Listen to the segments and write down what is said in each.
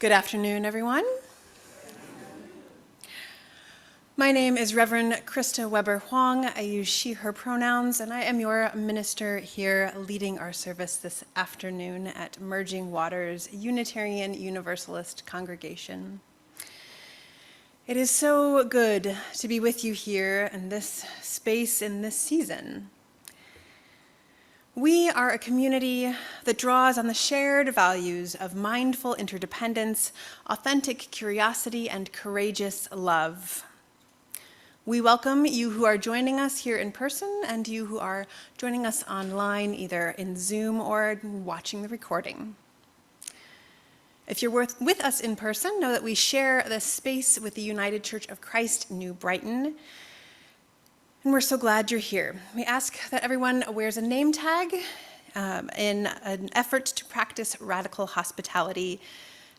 Good afternoon, everyone. My name is Reverend Krista Weber Huang. I use she, her pronouns, and I am your minister here leading our service this afternoon at Merging Waters Unitarian Universalist Congregation. It is so good to be with you here in this space in this season. We are a community that draws on the shared values of mindful interdependence, authentic curiosity, and courageous love. We welcome you who are joining us here in person and you who are joining us online, either in Zoom or watching the recording. If you're with us in person, know that we share this space with the United Church of Christ, New Brighton. And we're so glad you're here. We ask that everyone wears a name tag in an effort to practice radical hospitality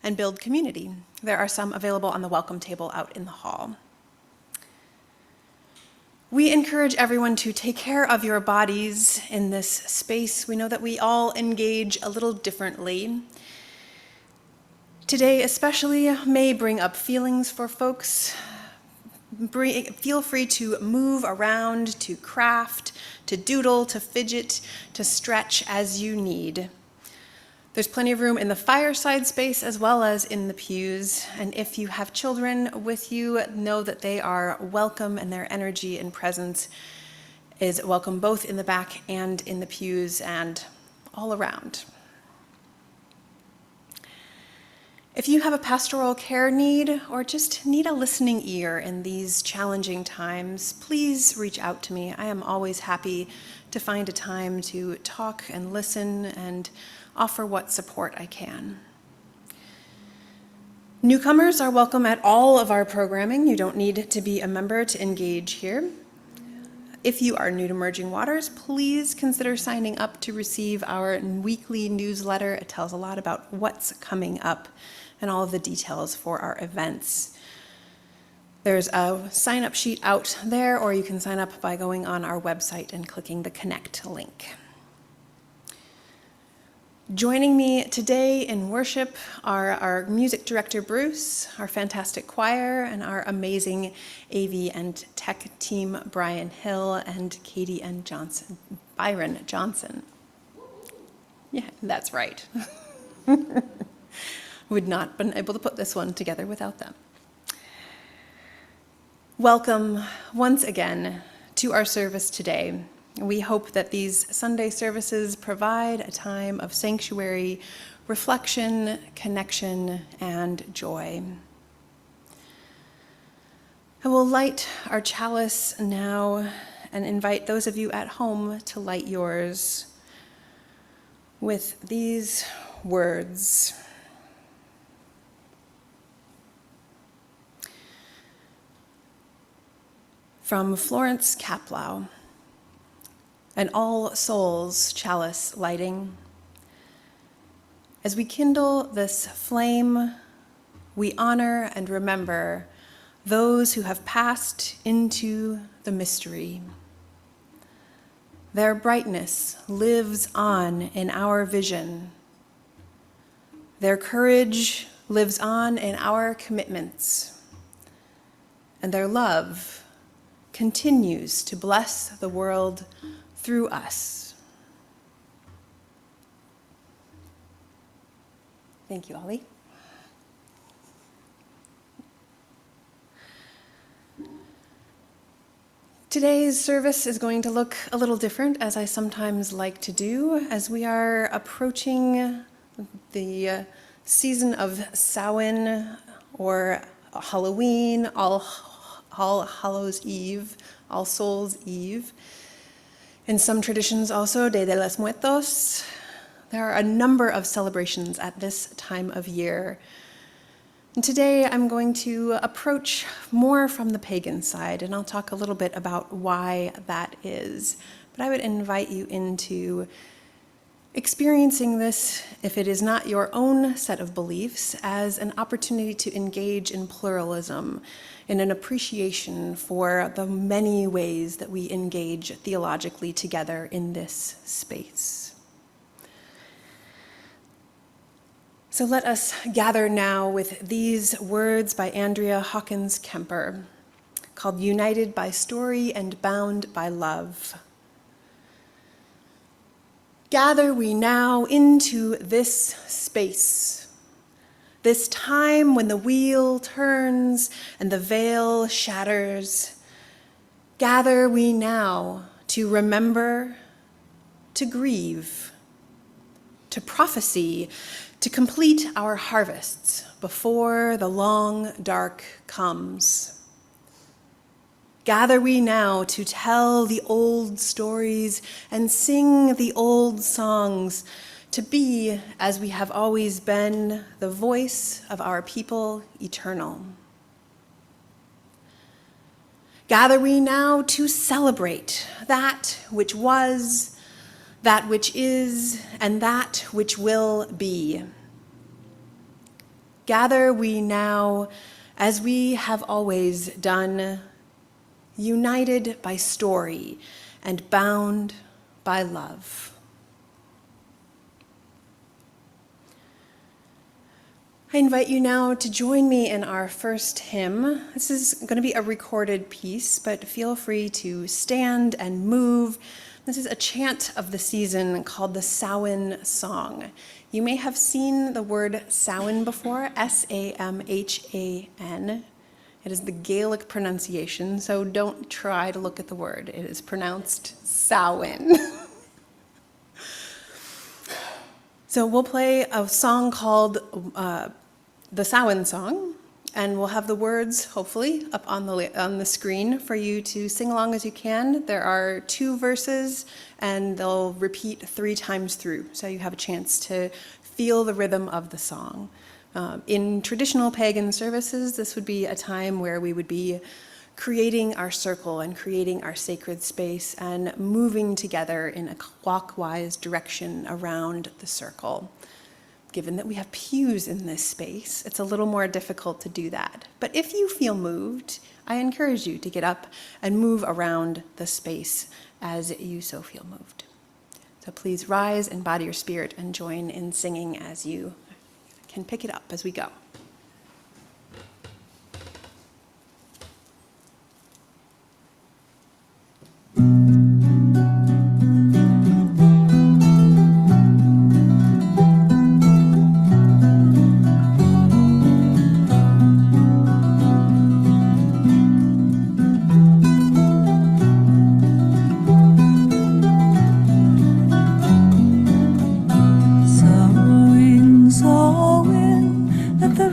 and build community. There are some available on the welcome table out in the hall. We encourage everyone to take care of your bodies in this space. We know that we all engage a little differently. Today especially may bring up feelings for folks. Feel free to move around, to craft, to doodle, to fidget, to stretch as you need. There's plenty of room in the fireside space as well as in the pews. And if you have children with you, know that they are welcome and their energy and presence is welcome both in the back and in the pews and all around. If you have a pastoral care need or just need a listening ear in these challenging times, please reach out to me. I am always happy to find a time to talk and listen and offer what support I can. Newcomers are welcome at all of our programming. You don't need to be a member to engage here. If you are new to Merging Waters, please consider signing up to receive our weekly newsletter. It tells a lot about what's coming up and all of the details for our events. There's a sign-up sheet out there, or you can sign up by going on our website and clicking the Connect link. Joining me today in worship are our music director, Bruce, our fantastic choir, and our amazing AV and tech team, Brian Hill and Katie and Byron Johnson. Yeah, that's right. Would not have been able to put this one together without them. Welcome once again to our service today. We hope that these Sunday services provide a time of sanctuary, reflection, connection, and joy. I will light our chalice now and invite those of you at home to light yours with these words. From Florence Kaplow, an All Souls chalice lighting. As we kindle this flame, we honor and remember those who have passed into the mystery. Their brightness lives on in our vision. Their courage lives on in our commitments. And their love continues to bless the world through us. Thank you, Ollie. Today's service is going to look a little different, as I sometimes like to do, as we are approaching the season of Samhain, or Halloween, All Hallows Eve, All Souls Eve. In some traditions also, Dia de los Muertos. There are a number of celebrations at this time of year. And today I'm going to approach more from the pagan side, and I'll talk a little bit about why that is. But I would invite you into experiencing this, if it is not your own set of beliefs, as an opportunity to engage in pluralism, in an appreciation for the many ways that we engage theologically together in this space. So let us gather now with these words by Andrea Hawkins Kemper, called United by Story and Bound by Love. Gather we now into this space, this time when the wheel turns and the veil shatters. Gather we now to remember, to grieve, to prophesy, to complete our harvests before the long dark comes. Gather we now to tell the old stories and sing the old songs, to be, as we have always been, the voice of our people eternal. Gather we now to celebrate that which was, that which is, and that which will be. Gather we now, as we have always done, united by story and bound by love. I invite you now to join me in our first hymn. This is going to be a recorded piece, but feel free to stand and move. This is a chant of the season called the Samhain Song. You may have seen the word Samhain before, S-A-M-H-A-N. It is the Gaelic pronunciation, so don't try to look at the word. It is pronounced Samhain. So we'll play a song called the Samhain Song, and we'll have the words, hopefully, up on the screen for you to sing along as you can. There are 2 verses, and they'll repeat 3 times through, so you have a chance to feel the rhythm of the song. In traditional pagan services, this would be a time where we would be creating our circle and creating our sacred space and moving together in a clockwise direction around the circle. Given that we have pews in this space, it's a little more difficult to do that. But if you feel moved, I encourage you to get up and move around the space as you so feel moved. So please rise and body your spirit and join in singing as you can pick it up as we go.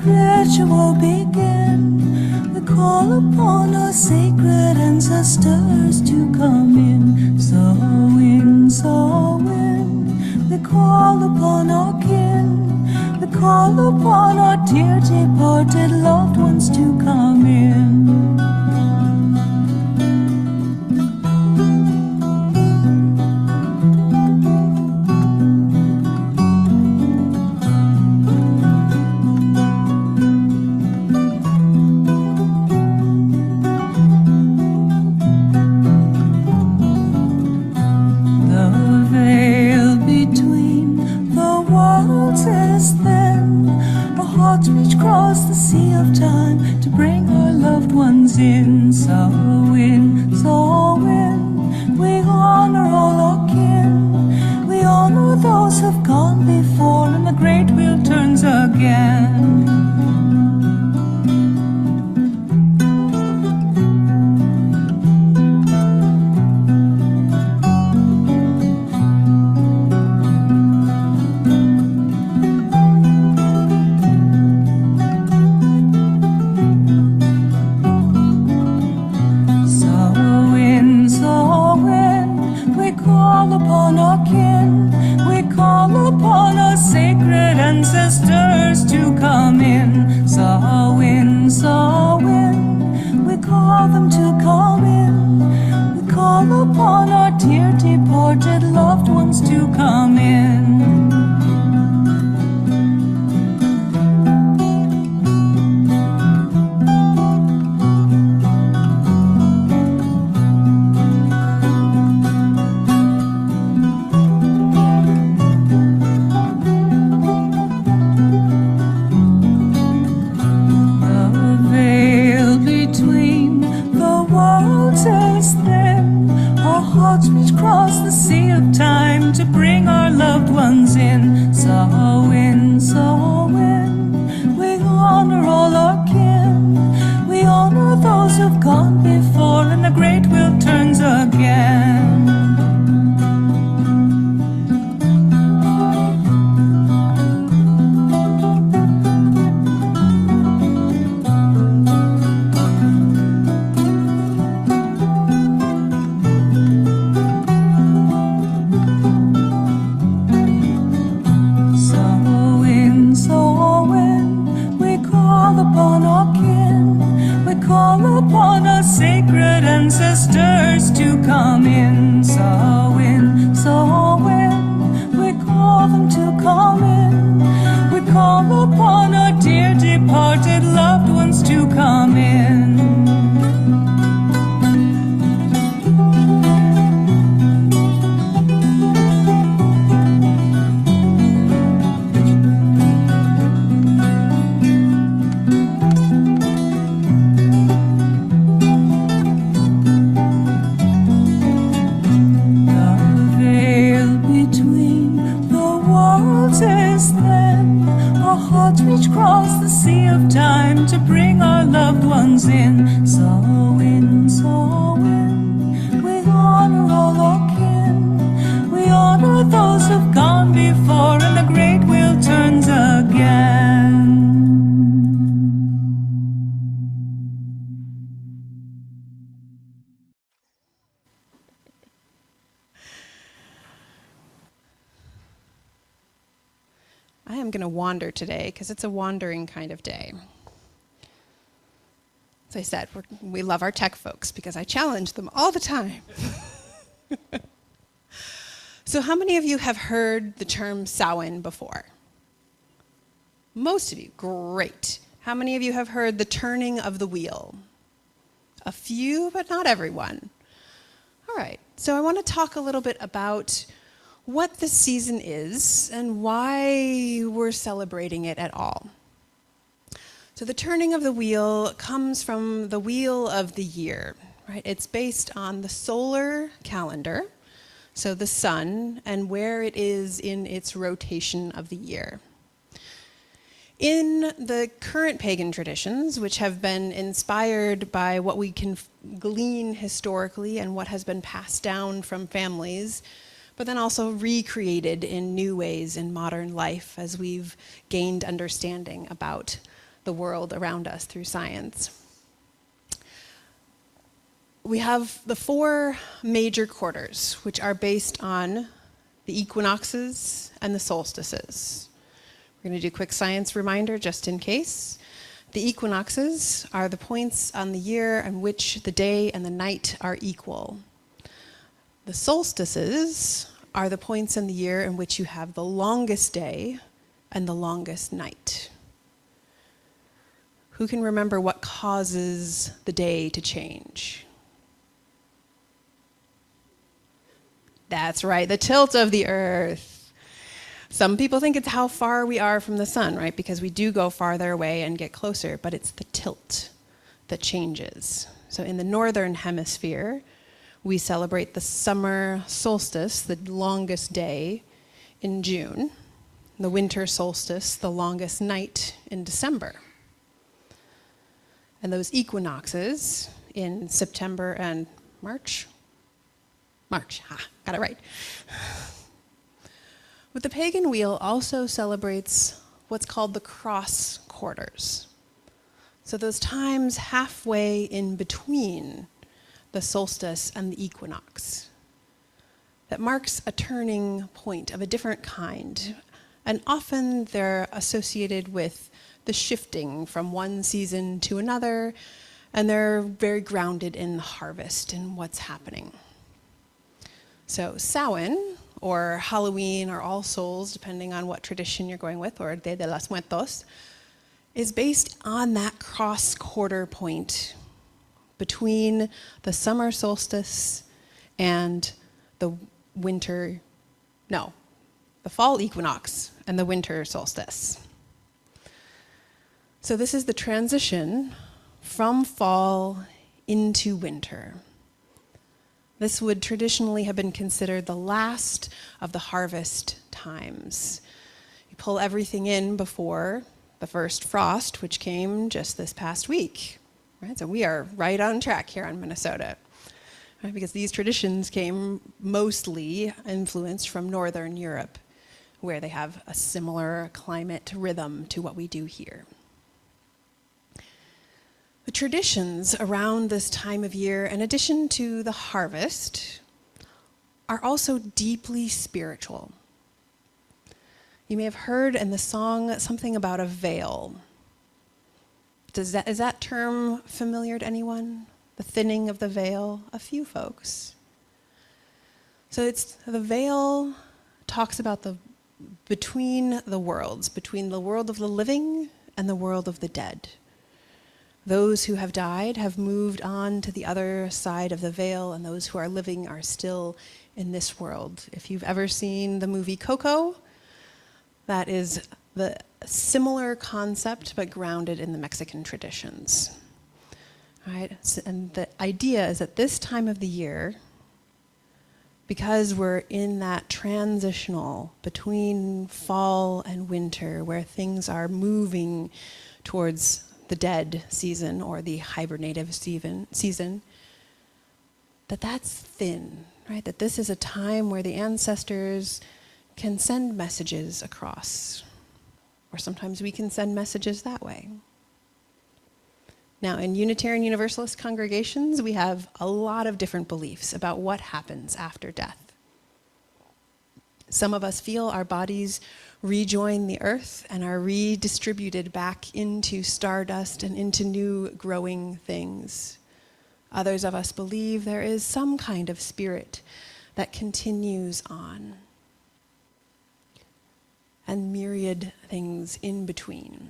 Ritual begin. We call upon our sacred ancestors to come in. Samhain, Samhain. We call upon our kin. We call upon our dear departed loved ones to come in. Reach across the sea of time to bring our loved ones in. Samhain, Samhain. We honor all our kin. We honor those who've gone before, and the great wheel turns again. Ancestors to come in. Samhain, Samhain. We call them to come in. We call upon our dear departed loved ones to come in. upon our kin. We call upon our sacred ancestors to come in. Samhain, Samhain, we call them to come in. We call upon our dear departed loved ones to come in. Reach across the sea of time to bring our loved ones in. Samhain, Samhain, we honor all our kin. We honor those who've gone before, and the great wheel turns again. I am going to wander today because it's a wandering kind of day. As I said, we love our tech folks because I challenge them all the time. So how many of you have heard the term Samhain before? Most of you, great. How many of you have heard the turning of the wheel? A few, but not everyone. All right, so I want to talk a little bit about what this season is and why we're celebrating it at all. So the turning of the wheel comes from the wheel of the year, right? It's based on the solar calendar, so the sun, and where it is in its rotation of the year. In the current pagan traditions, which have been inspired by what we can glean historically and what has been passed down from families, but then also recreated in new ways in modern life as we've gained understanding about the world around us through science. We have the 4 major quarters, which are based on the equinoxes and the solstices. We're going to do a quick science reminder just in case. The equinoxes are the points on the year in which the day and the night are equal. The solstices are the points in the year in which you have the longest day and the longest night. Who can remember what causes the day to change? That's right, the tilt of the Earth. Some people think it's how far we are from the sun, right? Because we do go farther away and get closer, but it's the tilt that changes. So in the northern hemisphere, we celebrate the summer solstice, the longest day, in June. The winter solstice, the longest night, in December. And those equinoxes in September and March. Got it right. But the pagan wheel also celebrates what's called the cross quarters. So those times halfway in between the solstice and the equinox. That marks a turning point of a different kind. And often they're associated with the shifting from one season to another, and they're very grounded in the harvest and what's happening. So Samhain, or Halloween, or All Souls, depending on what tradition you're going with, or Dia de los Muertos, is based on that cross-quarter point between the summer solstice and the fall equinox and the winter solstice. So this is the transition from fall into winter. This would traditionally have been considered the last of the harvest times. You pull everything in before the first frost, which came just this past week. Right? So we are right on track here in Minnesota, right? Because these traditions came mostly influenced from Northern Europe, where they have a similar climate rhythm to what we do here. The traditions around this time of year, in addition to the harvest, are also deeply spiritual. You may have heard in the song something about a veil. Is that term familiar to anyone? The thinning of the veil? A few folks. So the veil talks about between the worlds, between the world of the living and the world of the dead. Those who have died have moved on to the other side of the veil, and those who are living are still in this world. If you've ever seen the movie Coco, that is the similar concept, but grounded in the Mexican traditions. All right? And the idea is that this time of the year, because we're in that transitional between fall and winter, where things are moving towards the dead season or the hibernative season, that's thin, right? That this is a time where the ancestors can send messages across, or sometimes we can send messages that way. Now, in Unitarian Universalist congregations, we have a lot of different beliefs about what happens after death. Some of us feel our bodies rejoin the earth and are redistributed back into stardust and into new growing things. Others of us believe there is some kind of spirit that continues on, and myriad things in between.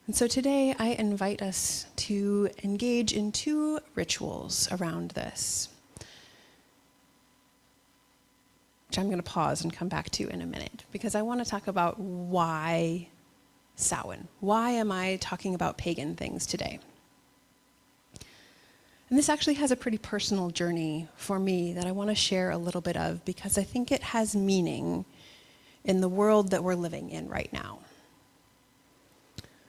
And so today I invite us to engage in two rituals around this, which I'm going to pause and come back to in a minute, because I want to talk about why Samhain. Why am I talking about pagan things today? And this actually has a pretty personal journey for me that I want to share a little bit of, because I think it has meaning in the world that we're living in right now.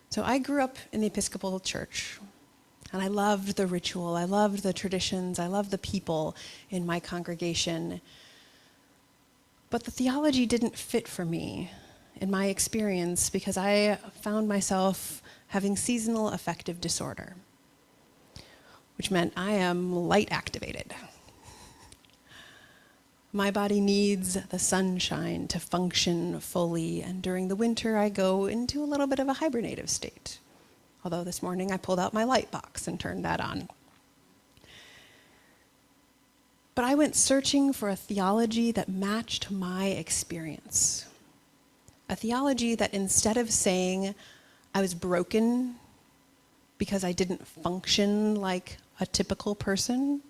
So I grew up in the Episcopal Church, and I loved the ritual, I loved the traditions, I loved the people in my congregation. But the theology didn't fit for me in my experience, because I found myself having seasonal affective disorder, which meant I am light activated. My body needs the sunshine to function fully, and during the winter I go into a little bit of a hibernative state. Although this morning I pulled out my light box and turned that on. But I went searching for a theology that matched my experience. A theology that, instead of saying I was broken because I didn't function like a typical person,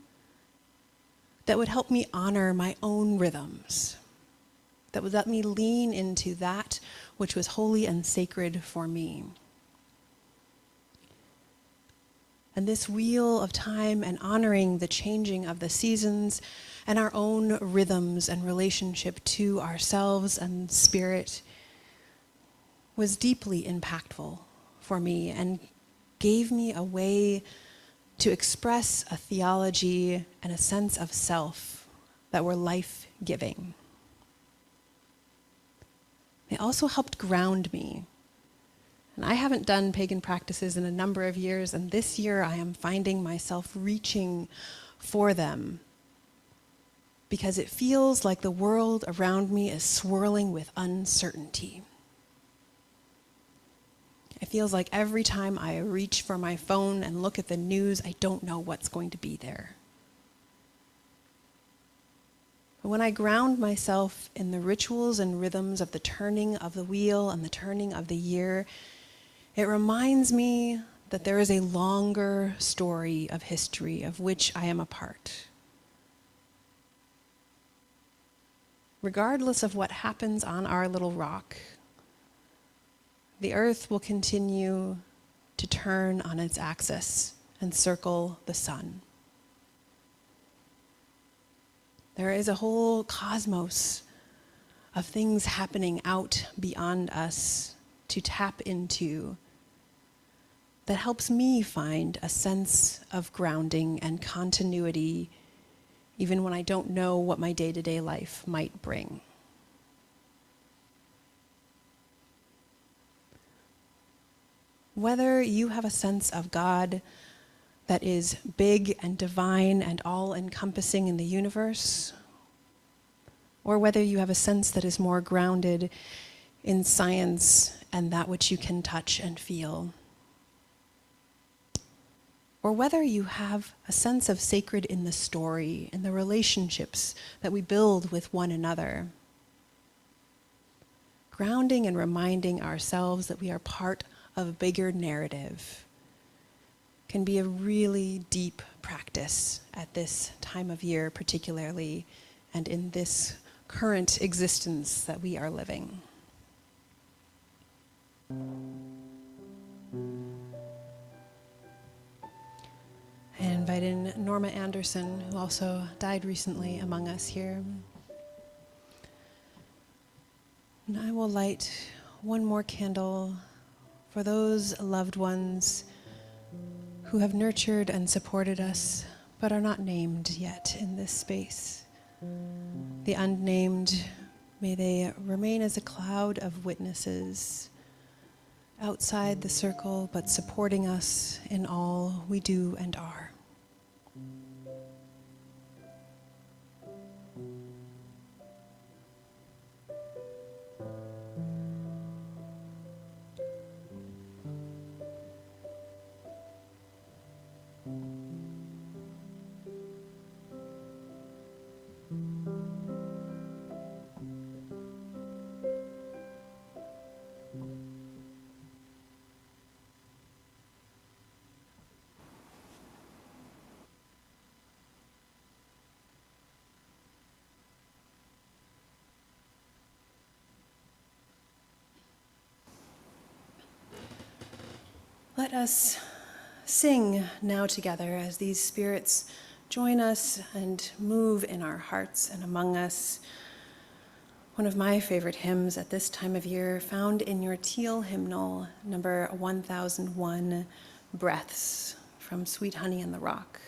that would help me honor my own rhythms, that would let me lean into that which was holy and sacred for me. And this wheel of time and honoring the changing of the seasons and our own rhythms and relationship to ourselves and spirit was deeply impactful for me and gave me a way to express a theology and a sense of self that were life-giving. They also helped ground me. And I haven't done pagan practices in a number of years, and this year I am finding myself reaching for them, because it feels like the world around me is swirling with uncertainty. It feels like every time I reach for my phone and look at the news, I don't know what's going to be there. But when I ground myself in the rituals and rhythms of the turning of the wheel and the turning of the year, it reminds me that there is a longer story of history of which I am a part. Regardless of what happens on our little rock, the earth will continue to turn on its axis and circle the sun. There is a whole cosmos of things happening out beyond us to tap into that helps me find a sense of grounding and continuity, even when I don't know what my day-to-day life might bring. Whether you have a sense of God that is big and divine and all-encompassing in the universe, or whether you have a sense that is more grounded in science and that which you can touch and feel. Or whether you have a sense of sacred in the story, in the relationships that we build with one another. Grounding and reminding ourselves that we are part of a bigger narrative can be a really deep practice at this time of year particularly, and in this current existence that we are living. I invite in Norma Anderson, who also died recently among us here. And I will light one more candle for those loved ones who have nurtured and supported us, but are not named yet in this space. The unnamed, may they remain as a cloud of witnesses outside the circle, but supporting us in all we do and are. Let us sing now together as these spirits join us and move in our hearts and among us. One of my favorite hymns at this time of year, found in your teal hymnal, number 1001, Breaths, from Sweet Honey in the Rock.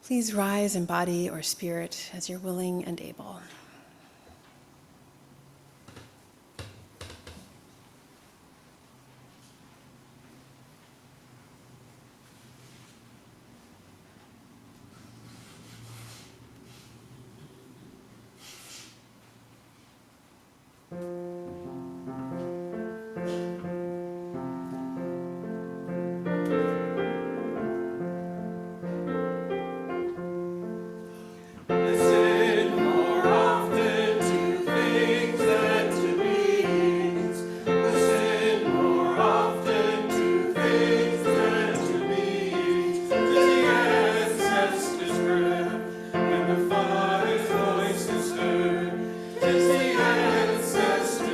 Please rise in body or spirit as you're willing and able. Ancestors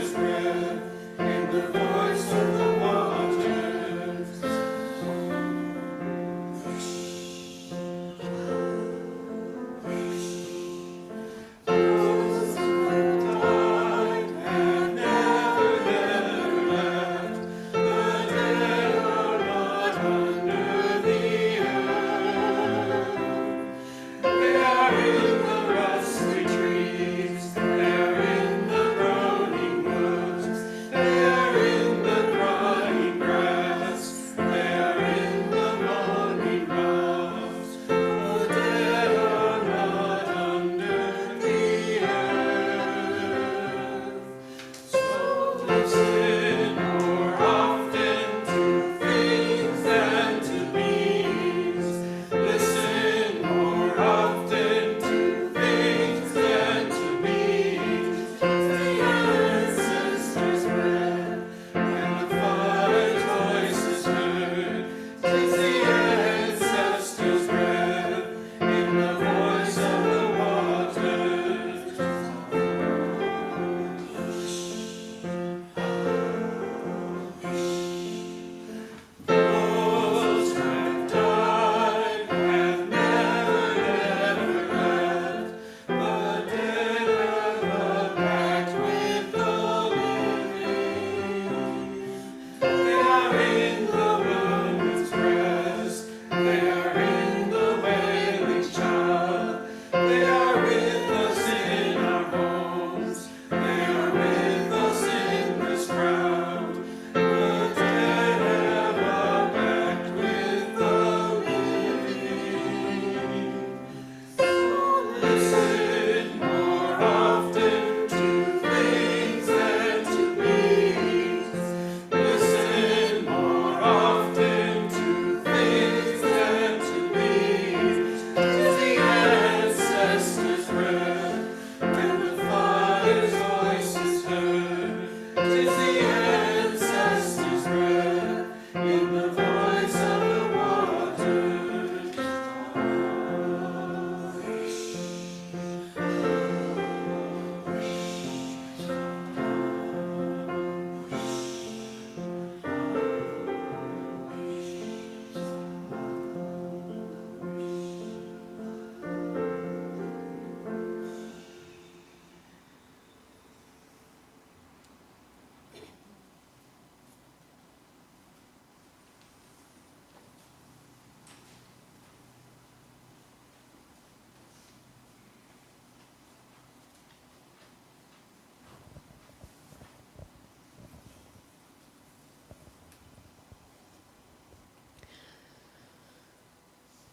'Tis the ancestors' breath in the voice of the waters.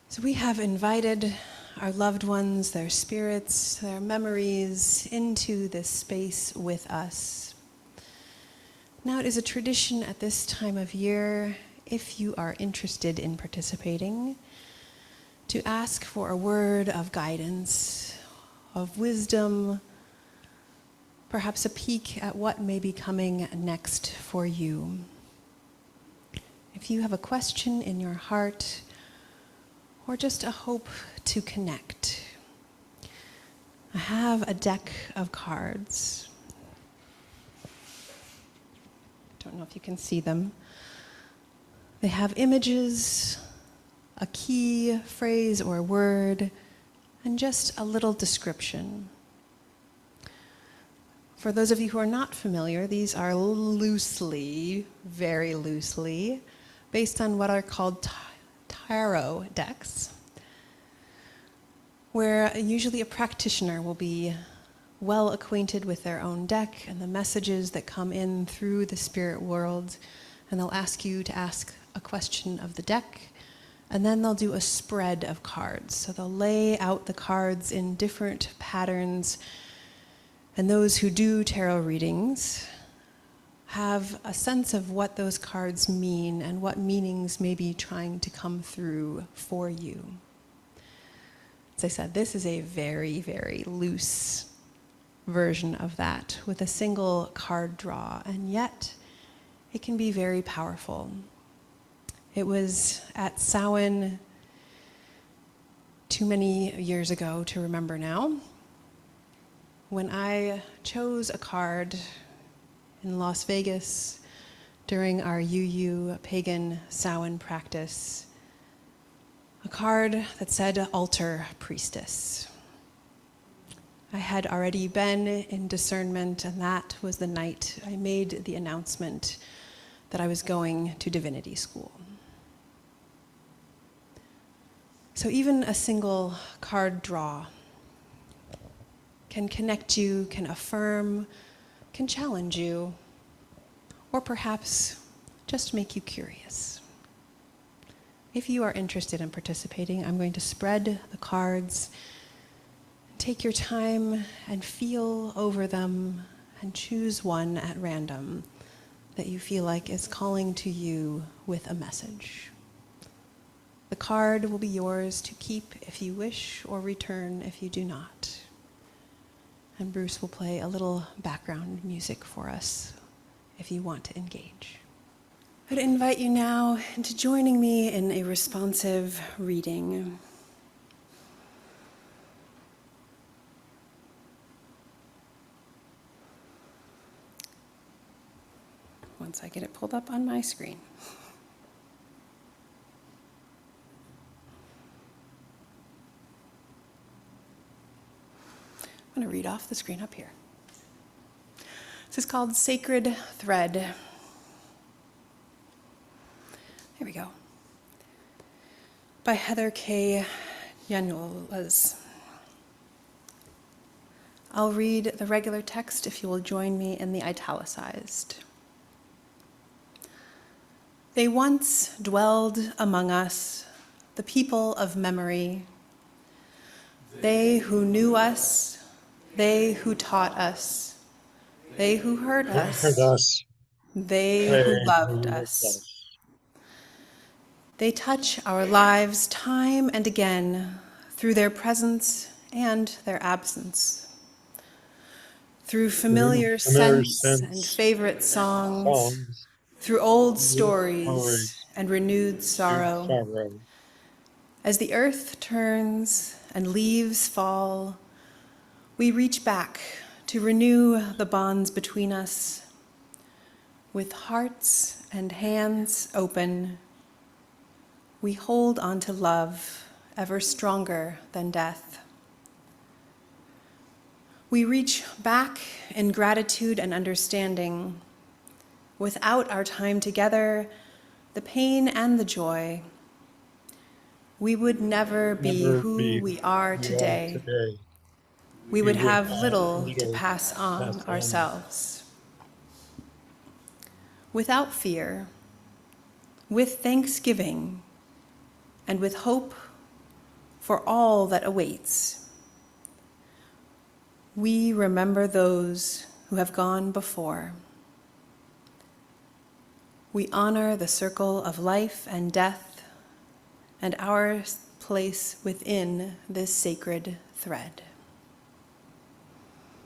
So we have invited our loved ones, their spirits, their memories into this space with us. Now it is a tradition at this time of year, if you are interested in participating, to ask for a word of guidance, of wisdom, perhaps a peek at what may be coming next for you. If you have a question in your heart, or just a hope to connect, I have a deck of cards. Don't know if you can see them. They have images, a key phrase or word, and just a little description. For those of you who are not familiar, these are loosely, very loosely, based on what are called tarot decks, where usually a practitioner will be well acquainted with their own deck and the messages that come in through the spirit world, and they'll ask you to ask a question of the deck, and then they'll do a spread of cards. So they'll lay out the cards in different patterns, and those who do tarot readings have a sense of what those cards mean and what meanings may be trying to come through for you. As I said, this is a very, very loose version of that with a single card draw, and yet it can be very powerful. It was at Samhain too many years ago to remember now, when I chose a card in Las Vegas during our UU pagan Samhain practice, a card that said Altar Priestess. I had already been in discernment, and that was the night I made the announcement that I was going to divinity school. So even a single card draw can connect you, can affirm, can challenge you, or perhaps just make you curious. If you are interested in participating, I'm going to spread the cards. Take your time and feel over them and choose one at random that you feel like is calling to you with a message. The card will be yours to keep if you wish, or return if you do not. And Bruce will play a little background music for us if you want to engage. I'd invite you now into joining me in a responsive reading. Once I get it pulled up on my screen. I'm going to read off the screen up here. This is called Sacred Thread. There we go. By Heather K. Yanulas. I'll read the regular text if you will join me in the italicized. They once dwelled among us, the people of memory. They who knew us, they who taught us, they who heard us, they who loved us. They touch our lives time and again through their presence and their absence, through familiar familiar scents and scents, favorite songs, songs, through old stories, stories and renewed sorrow. sorrow. As the earth turns and leaves fall, we reach back to renew the bonds between us. With hearts and hands open, we hold on to love ever stronger than death. We reach back in gratitude and understanding. Without our time together, the pain and the joy, we would never be who we are today. We would have little to pass on ourselves. Without fear, with thanksgiving, and with hope for all that awaits, we remember those who have gone before. We honor the circle of life and death and our place within this sacred thread.